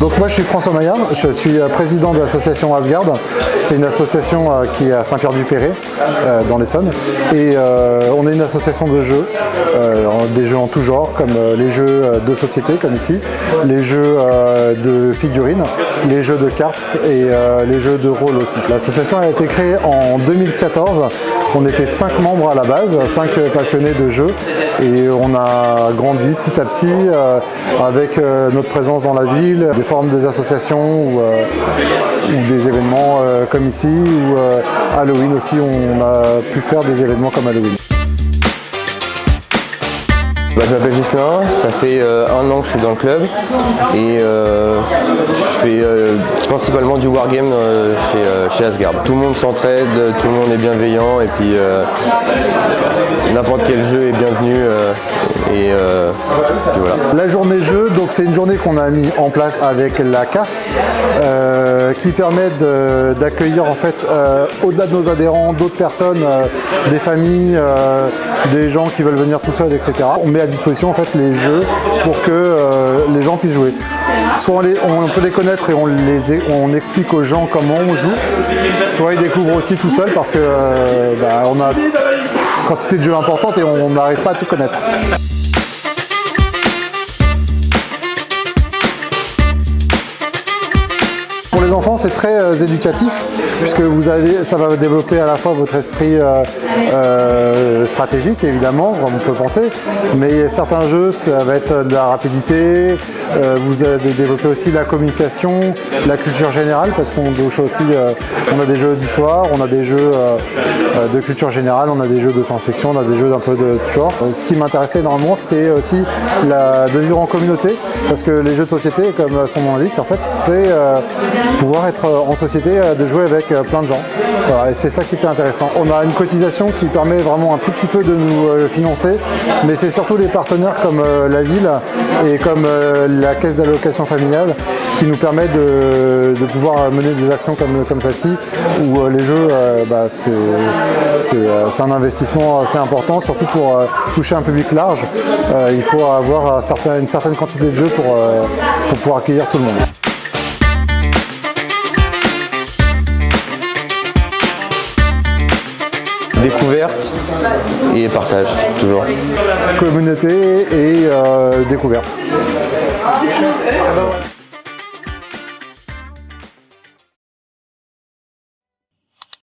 Donc moi je suis François Maillard, je suis président de l'association Asgard. C'est une association qui est à Saint-Pierre-du-Péray, dans l'Essonne. Et on est une association de jeux, des jeux en tout genre, comme les jeux de société, comme ici, les jeux de figurines, les jeux de cartes et les jeux de rôle aussi. L'association a été créée en 2014. On était 5 membres à la base, 5 passionnés de jeux. Et on a grandi petit à petit avec notre présence dans la ville, des forums des associations ou des événements comme ici, ou Halloween aussi, on a pu faire des événements comme Halloween. Je m'appelle Gislain, ça fait 1 an que je suis dans le club et je fais principalement du wargame chez Asgard. Tout le monde s'entraide, tout le monde est bienveillant et puis n'importe quel jeu est bienvenu et voilà. La journée jeu, donc c'est une journée qu'on a mis en place avec la CAF qui permet d'accueillir en fait au-delà de nos adhérents d'autres personnes, des familles, des gens qui veulent venir tout seuls, etc. On met à disposition en fait les jeux pour que les gens puissent jouer. Soit on peut les connaître et on explique aux gens comment on joue, soit ils découvrent aussi tout seuls parce que on a une quantité de jeux importante et on n'arrive pas à tout connaître. Pour les enfants, c'est très éducatif puisque ça va développer à la fois votre esprit stratégique, évidemment, comme on peut penser, mais certains jeux, ça va être de la rapidité, vous allez développer aussi la communication, la culture générale, parce qu'on touche aussi, on a des jeux d'histoire, on a des jeux de culture générale, on a des jeux de science-fiction, on a des jeux d'un peu de tout genre. Ce qui m'intéressait énormément, c'était aussi de vivre en communauté, parce que les jeux de société, comme son nom l'indique, en fait, c'est pouvoir être en société, de jouer avec plein de gens. Voilà, et c'est ça qui était intéressant. On a une cotisation qui permet vraiment un tout petit peu de nous financer, mais c'est surtout les partenaires comme la ville et comme la caisse d'allocation familiale qui nous permet de pouvoir mener des actions comme celle-ci, où les jeux, c'est un investissement assez important, surtout pour toucher un public large. Il faut avoir une certaine quantité de jeux pour pouvoir accueillir tout le monde. Découverte et partage, toujours. Communauté et découverte.